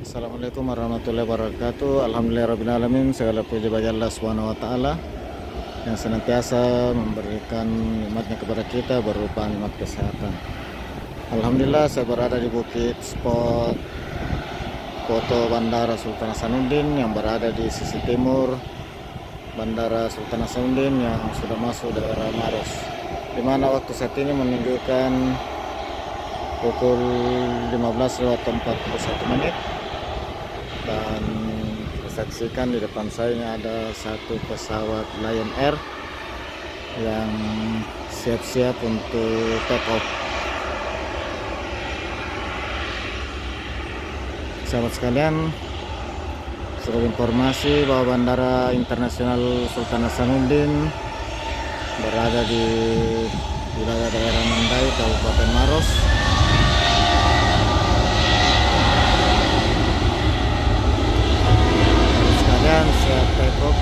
Assalamualaikum warahmatullahi wabarakatuh. Alhamdulillahirrahmanirrahim. Segala puji bagi Allah Subhanahu wa Ta'ala yang senantiasa memberikan nikmatnya kepada kita berupa nikmat kesehatan. Alhamdulillah, saya berada di bukit spot foto Bandara Sultan Hasanuddin yang berada di sisi timur Bandara Sultan Hasanuddin yang sudah masuk daerah Maros, di mana waktu saat ini menunjukkan pukul 15:41 dan disaksikan di depan saya ada satu pesawat Lion Air yang siap-siap untuk take off. Sahabat sekalian, sebagai informasi bahwa Bandara Internasional Sultan Hasanuddin berada di wilayah daerah Mandai, Kabupaten Maros. Siap take off.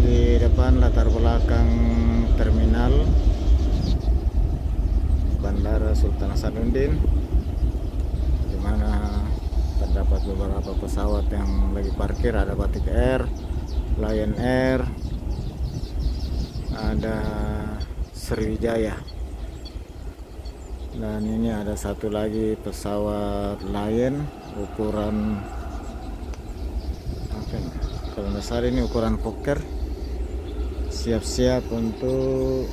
Di depan latar belakang terminal Bandara Sultan Hasanuddin, di mana terdapat beberapa pesawat yang lagi parkir. Ada Batik Air, Lion Air, ada Sriwijaya, dan ini ada satu lagi pesawat Lion ukuran apa ini? Kalau besar ini ukuran Fokker, siap-siap untuk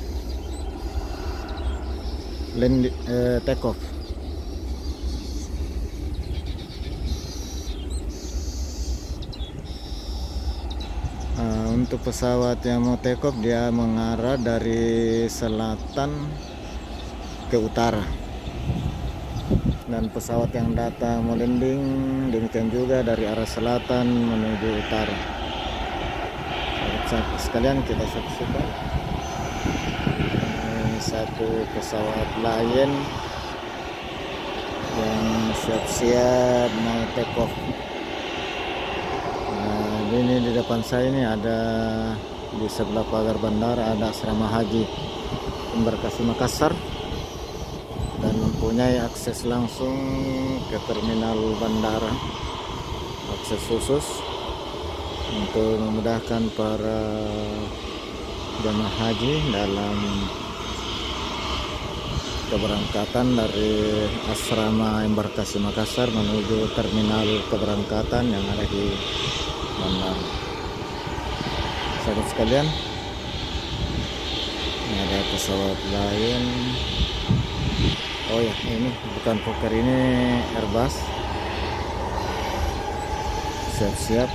take off. Untuk pesawat yang mau take off, dia mengarah dari selatan ke utara, dan pesawat yang datang mau landing demikian juga dari arah selatan menuju utara. Sekalian kita saksikan satu pesawat Lion yang siap-siap mau take off. Ini di depan saya ini ada, di sebelah pagar bandara ada asrama haji Embarkasi Makassar, dan mempunyai akses langsung ke terminal bandara, akses khusus untuk memudahkan para jemaah haji dalam keberangkatan dari asrama Embarkasi Makassar menuju terminal keberangkatan yang ada di bandara. Sahabat sekalian, ini ada pesawat lain. Oh ya, ini bukan Fokker, ini Airbus, siap-siap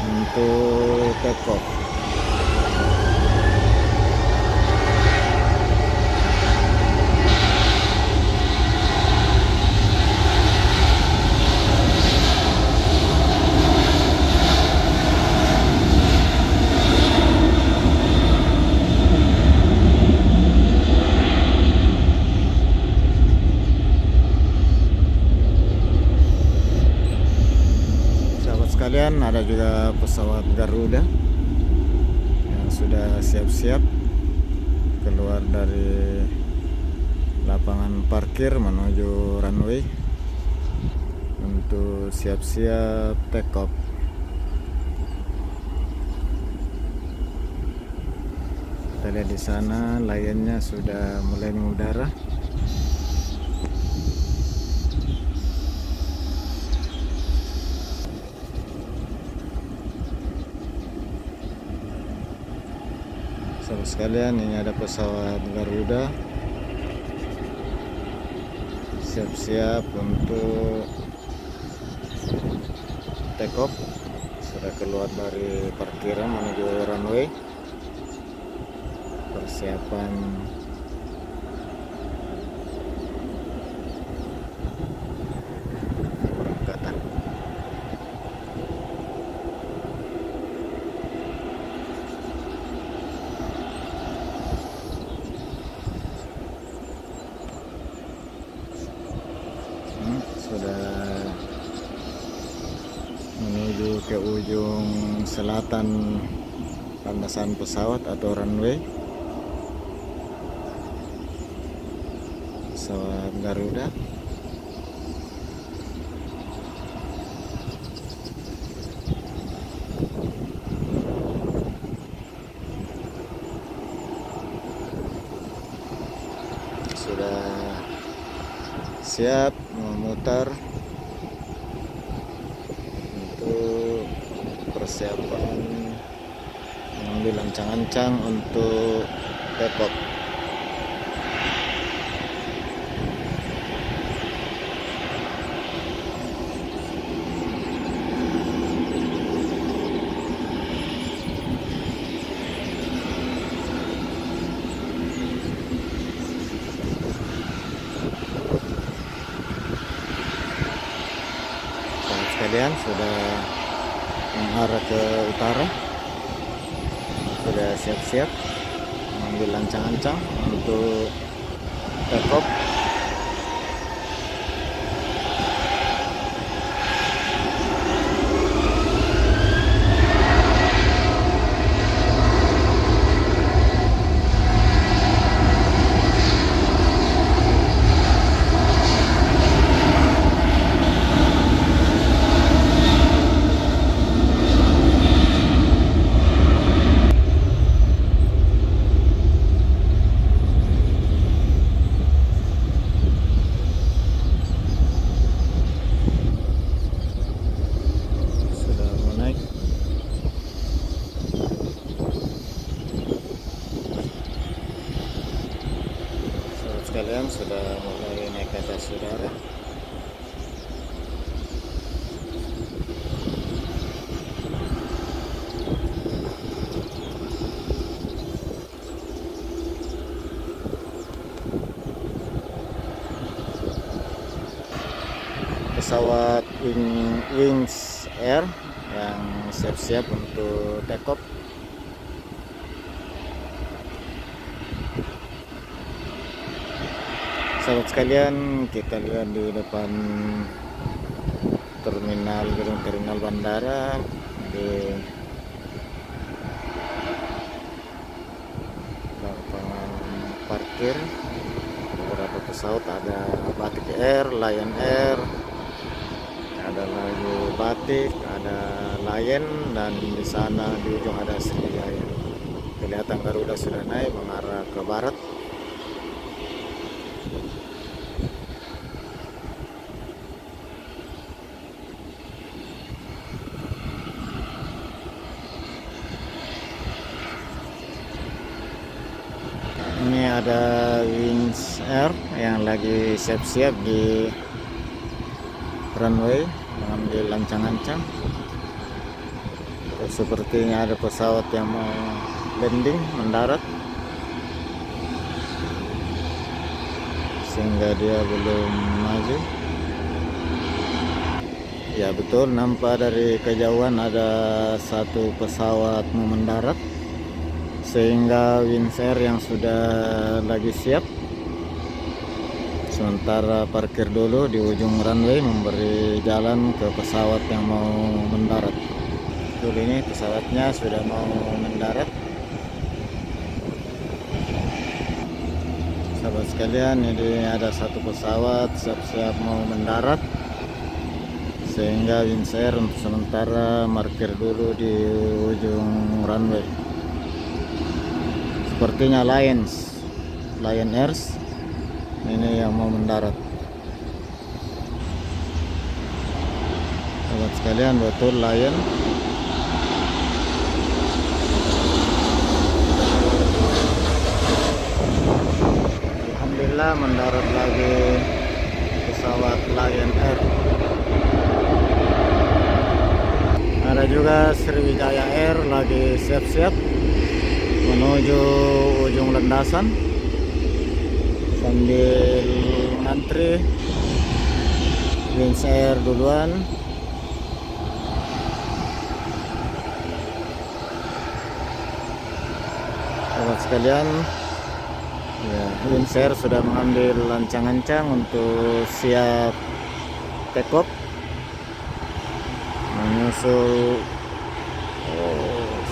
untuk take off. Sekalian, ada juga pesawat Garuda yang sudah siap-siap keluar dari lapangan parkir menuju runway untuk siap-siap take off. Kita lihat di sana Lionnya sudah mulai mengudara. Sahabat sekalian, ini ada pesawat Garuda siap-siap untuk take off. Sudah keluar dari parkiran menuju runway, persiapan keberangkatan. Sudah menuju ke ujung selatan landasan pesawat atau runway pesawat Garuda. Sudah siap memutar untuk persiapan mengambil ancang-ancang untuk take off. Sekalian sudah mengarah ke utara, sudah siap-siap mengambil ancang-ancang untuk take off. Sekalian sudah mulai naik ke atas udara. Pesawat Wings Air yang siap-siap untuk take off. Sahabat sekalian, kita lihat di depan gedung terminal bandara, di lapangan parkir beberapa pesawat, ada Batik Air, Lion Air, ada lagi Batik, ada Lion, dan di sana di ujung ada Sriwijaya. Kelihatan Garuda sudah naik mengarah ke barat. Ini ada Wings Air yang lagi siap-siap di runway mengambil ancang-ancang. Sepertinya ada pesawat yang mau landing, mendarat, sehingga dia belum maju. Ya betul, nampak dari kejauhan ada satu pesawat mau mendarat, sehingga Wings Air yang sudah lagi siap sementara parkir dulu di ujung runway memberi jalan ke pesawat yang mau mendarat. Dulu ini pesawatnya sudah mau mendarat. Sahabat sekalian, ini ada satu pesawat siap-siap mau mendarat, sehingga Wings Air untuk sementara parkir dulu di ujung runway. Sepertinya Lion Air ini yang mau mendarat. Sahabat sekalian, betul Lion. Alhamdulillah mendarat lagi pesawat Lion Air. Ada juga Sriwijaya Air lagi siap-siap menuju ujung landasan sambil ngantri. Wings Air duluan. Sahabat sekalian, ya, Wings Air sudah mengambil ancang-ancang untuk siap take off menyusul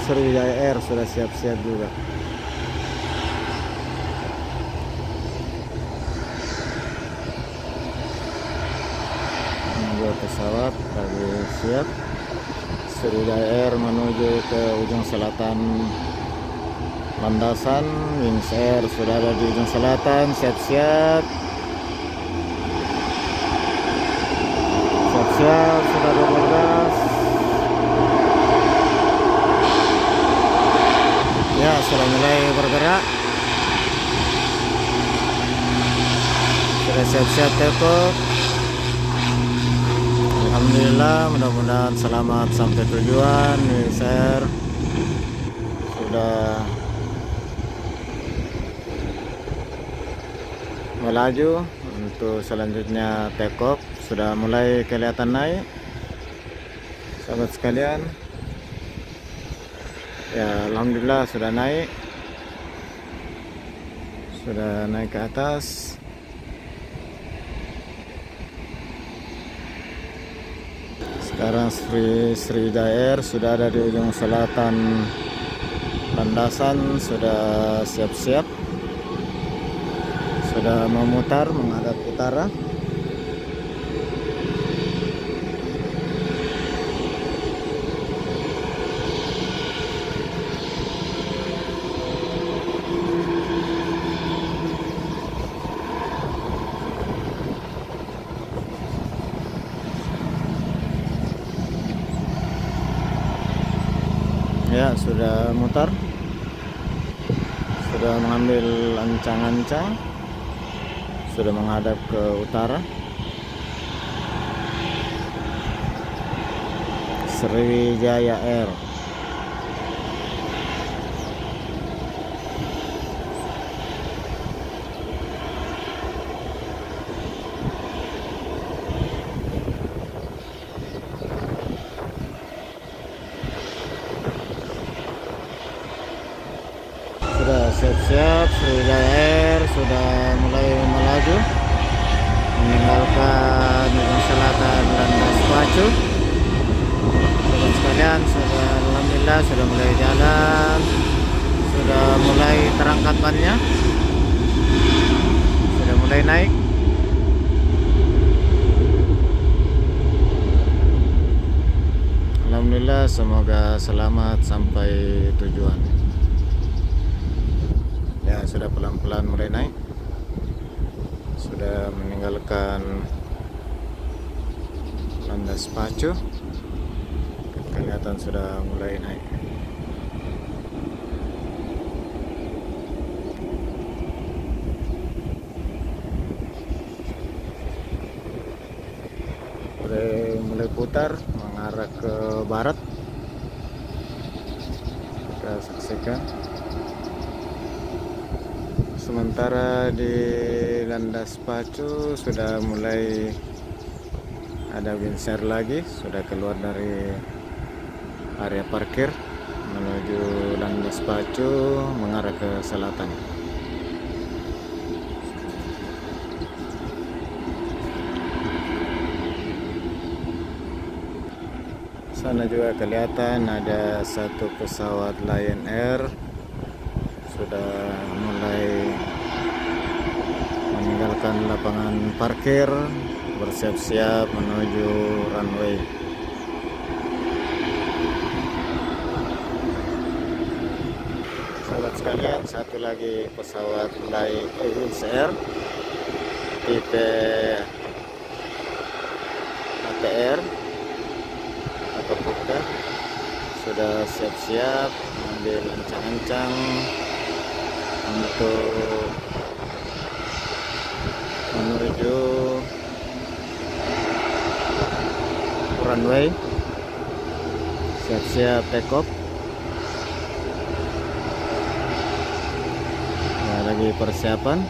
Sriwijaya Air sudah siap-siap juga. Dua pesawat lagi siap. Sriwijaya Air menuju ke ujung selatan landasan. Wings Air sudah ada di ujung selatan, siap-siap. Siap-siap, sudah bergas. Ya, sudah mulai bergerak. Sudah siap-siap take off. Alhamdulillah, mudah-mudahan selamat sampai tujuan. Wings Air sudah melaju untuk selanjutnya take off. Sudah mulai kelihatan naik, sahabat sekalian. Ya, alhamdulillah sudah naik ke atas. Sekarang Sriwijaya Air sudah ada di ujung selatan landasan, sudah siap-siap, sudah memutar menghadap utara. Ya, sudah mutar, sudah mengambil ancang-ancang, sudah menghadap ke utara. Sriwijaya Air. Sudah siap-siap, Sriwijaya Air sudah mulai melaju meninggalkan ujung selatan landas Pacu. Sahabat sekalian, sudah alhamdulillah sudah mulai jalan, sudah mulai terangkat bannya, sudah mulai naik. Alhamdulillah, semoga selamat sampai tujuan. Ya, sudah pelan-pelan mulai naik, sudah meninggalkan landas Pacu, kelihatan sudah mulai naik. Mulai putar mengarah ke barat. Kita saksikan. Sementara di landas Pacu sudah mulai ada Wings Air lagi, sudah keluar dari area parkir menuju landas Pacu mengarah ke selatan. Sana juga kelihatan ada satu pesawat Lion Air sudah mulai meninggalkan lapangan parkir, bersiap-siap menuju runway. Sahabat sekalian, satu lagi pesawat Wings Air tipe ATR atau Puka sudah siap-siap mengambil ancang-ancang untuk menuju runway, siap-siap take off. Ya, lagi persiapan.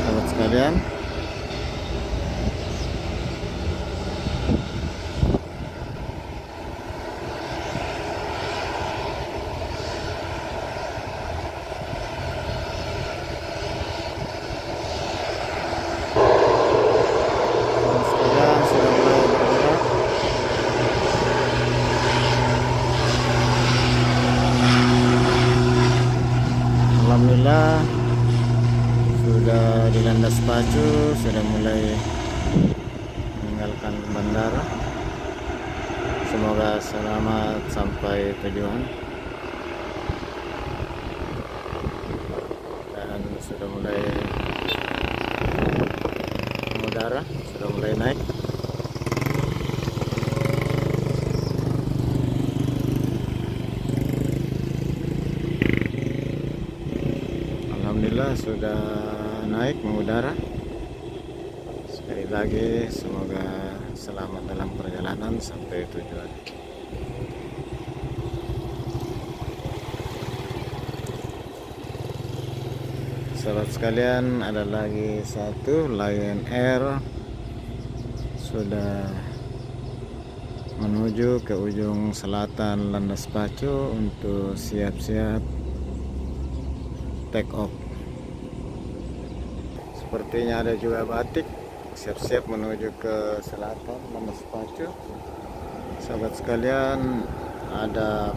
Sahabat sekalian, sudah di landas pacu, sudah mulai meninggalkan bandara. Semoga selamat sampai tujuan. Dan sudah mulai mengudara, sudah mulai naik. Alhamdulillah sudah naik mengudara. Sekali lagi semoga selamat dalam perjalanan sampai tujuan. Sahabat sekalian, ada lagi satu Lion Air sudah menuju ke ujung selatan landas pacu untuk siap-siap take off. Sepertinya ada juga Batik siap-siap menuju ke selatan landas pacu. Sahabat sekalian, ada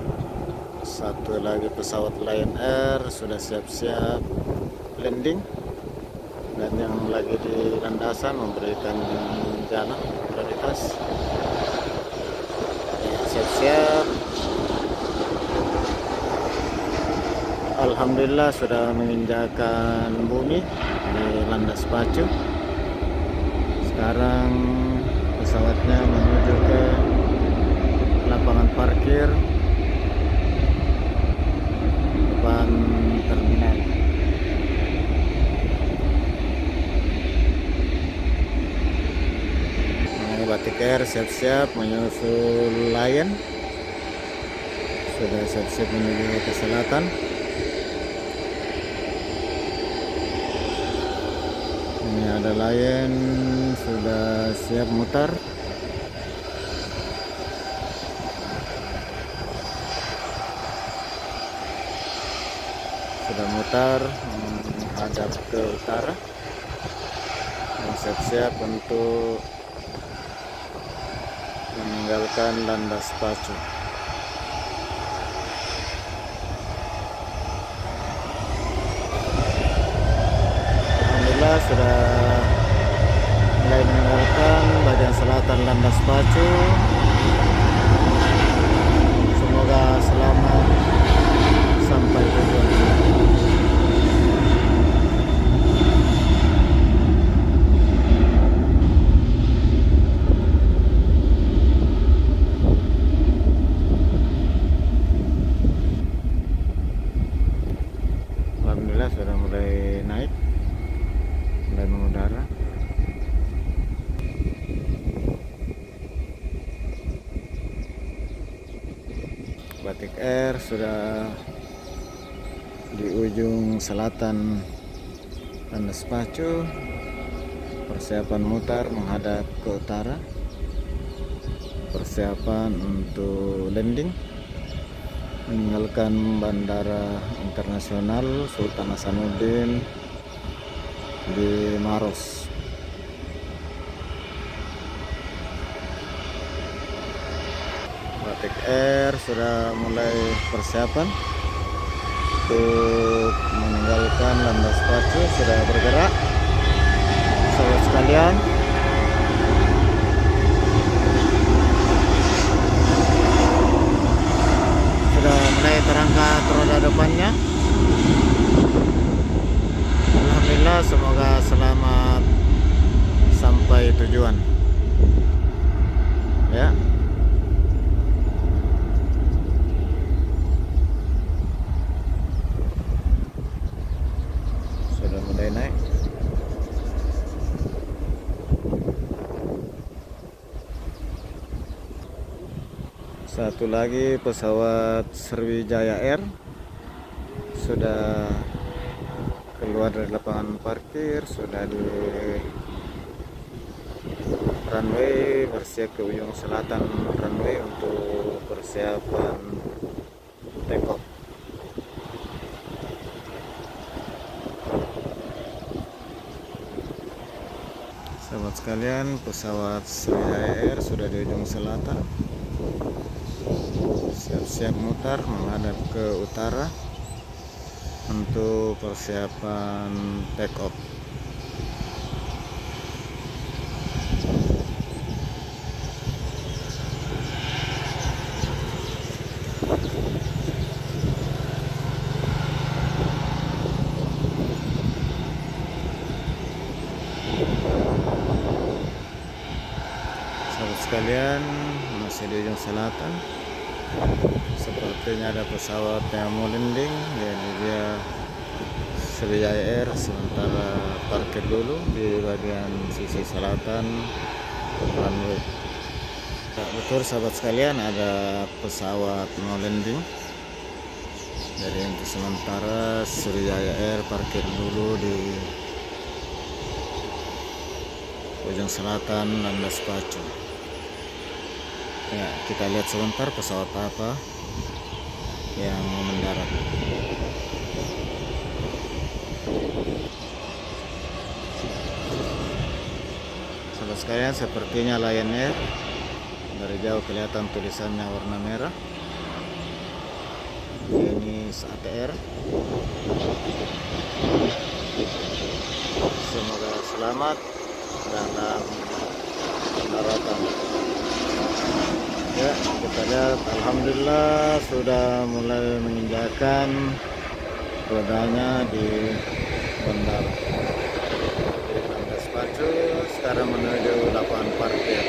satu lagi pesawat Lion Air sudah siap-siap landing, dan yang lagi di landasan memberikan jalan prioritas. Siap-siap. Alhamdulillah sudah menginjakan bumi di landas pacu. Sekarang pesawatnya menuju ke lapangan parkir depan terminal. Batik Air siap-siap menyusul Lion, sudah siap-siap menuju ke selatan. Ini ada Lion sudah siap mutar. Sudah mutar menghadap ke utara dan siap-siap untuk meninggalkan landas pacu. Alhamdulillah sudah mulai meninggalkan bagian selatan landas pacu. Semoga selamat sampai tujuan. Alhamdulillah sudah mulai naik, mulai mengudara. Batik Air sudah di ujung selatan landas pacu, persiapan mutar menghadap ke utara, persiapan untuk landing meninggalkan Bandara Internasional Sultan Hasanuddin di Maros. Batik Air sudah mulai persiapan untuk meninggalkan landas pacu, sudah bergerak. Sahabat sekalian, sudah mulai terangkat roda depannya. Alhamdulillah, semoga selamat sampai tujuan. Ya. Sudah mulai naik. Satu lagi pesawat Sriwijaya Air sudah keluar dari lapangan parkir, sudah di runway, bersiap ke ujung selatan runway untuk persiapan take off. Sahabat sekalian, pesawat Sriwijaya Air sudah di ujung selatan, siap-siap mutar menghadap ke utara untuk persiapan take off. sekalian, masih di ujung selatan. Sepertinya ada pesawat yang mau landing, jadi dia Sriwijaya Air sementara parkir dulu di bagian sisi selatan runway. Betul sahabat sekalian, ada pesawat mau landing. Jadi untuk sementara Sriwijaya Air parkir dulu di ujung selatan landas pacu. Ya, kita lihat sebentar pesawat apa yang mau mendarat. Sahabat sekalian, sepertinya Lion Air. Dari jauh kelihatan tulisannya warna merah. Ini ATR. Semoga selamat dalam pendaratan. Ya, kita lihat alhamdulillah sudah mulai menginjakan rodanya di bandara. Di landas pacu sekarang menuju lapangan parkir.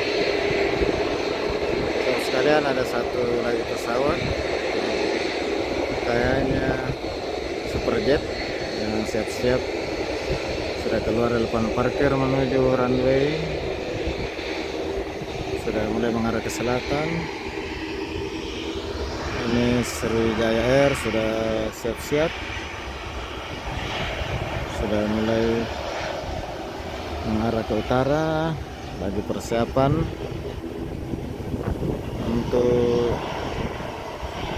So, sekalian ada satu lagi pesawat, kayaknya Superjet yang siap-siap sudah keluar dari lapangan parkir menuju runway. Sudah mulai mengarah ke selatan. Ini Sriwijaya Air sudah siap-siap, sudah mulai mengarah ke utara, lagi persiapan untuk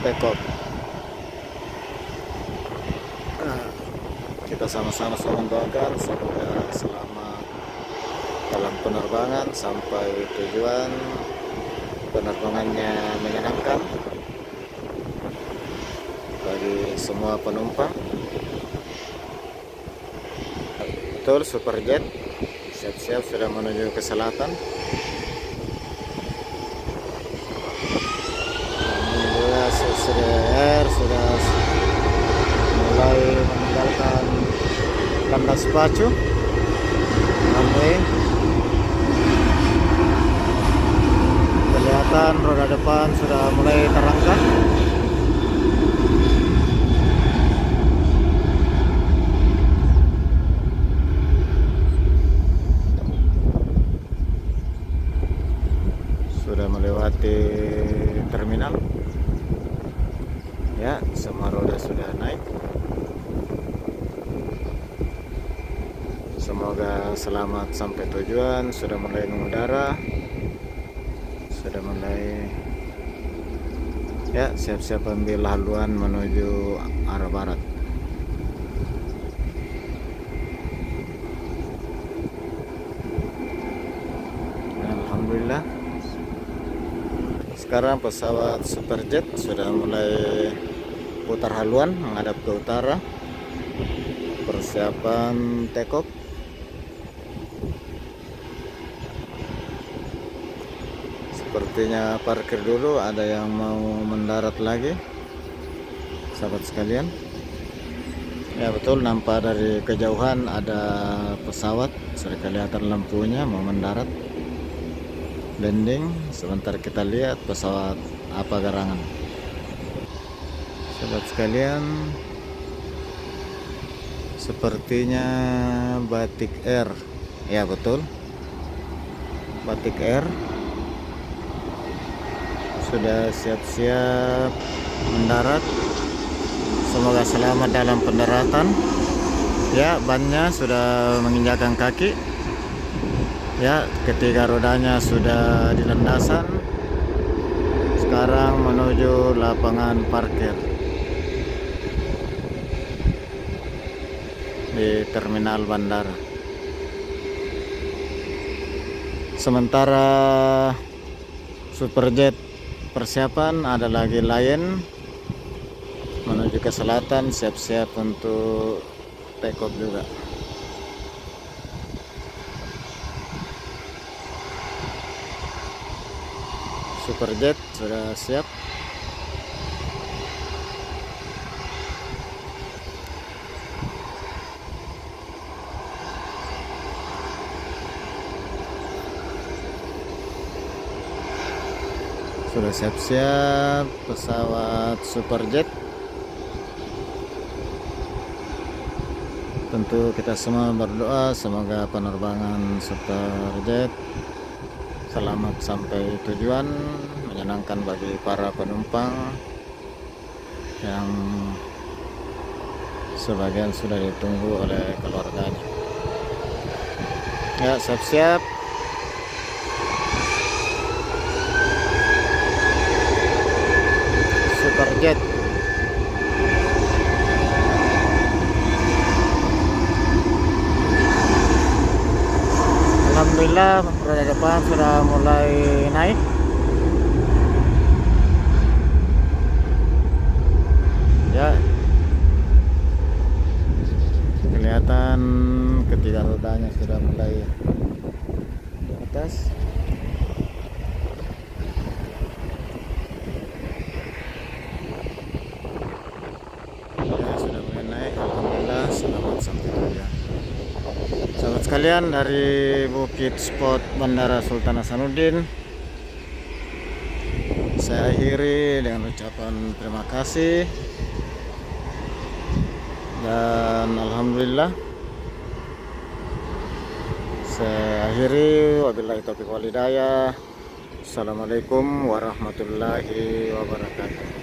take off. Kita sama-sama mendoakan semoga selamat dalam penerbangan sampai tujuan, penerbangannya menyenangkan bagi semua penumpang. Betul, Superjet siap-siap sudah menuju ke selatan. Ini juga Sriwijaya Air sudah mulai meninggalkan landas pacu runway. Kelihatan roda depan sudah mulai terangkat. Sudah melewati terminal. Ya, semua roda sudah naik. Semoga selamat sampai tujuan. Sudah mulai mengudara, sudah mulai ya siap-siap ambil haluan menuju arah barat. Alhamdulillah, sekarang pesawat Superjet sudah mulai putar haluan menghadap ke utara, persiapan take off. Sepertinya parkir dulu, ada yang mau mendarat lagi sahabat sekalian. Ya betul, nampak dari kejauhan ada pesawat, sudah kelihatan lampunya mau mendarat landing. Sebentar kita lihat pesawat apa gerangan. Sahabat sekalian, sepertinya Batik Air. Ya betul, Batik Air sudah siap-siap mendarat. Semoga selamat dalam pendaratan. Ya, bannya sudah menginjakan kaki. Ya, ketiga rodanya sudah di landasan. Sekarang menuju lapangan parkir di terminal bandara. Sementara Superjet persiapan, ada lagi Lion menuju ke selatan, siap-siap untuk take off juga. Superjet sudah siap. Sudah siap-siap pesawat Superjet. Tentu kita semua berdoa semoga penerbangan Superjet selamat sampai tujuan, menyenangkan bagi para penumpang yang sebagian sudah ditunggu oleh keluarganya. Ya, siap-siap. Superjet. Alhamdulillah roda depan sudah mulai naik. Ya, kelihatan ketiga rodanya sudah mulai di atas. Ya, sudah mulai naik. Alhamdulillah selamat sampai tujuan. Sahabat sekalian, dari Bukit Spot Bandara Sultan Hasanuddin, saya akhiri dengan ucapan terima kasih dan alhamdulillah. Saya akhiri, wabillahi taufiq wal hidayah. Assalamualaikum warahmatullahi wabarakatuh.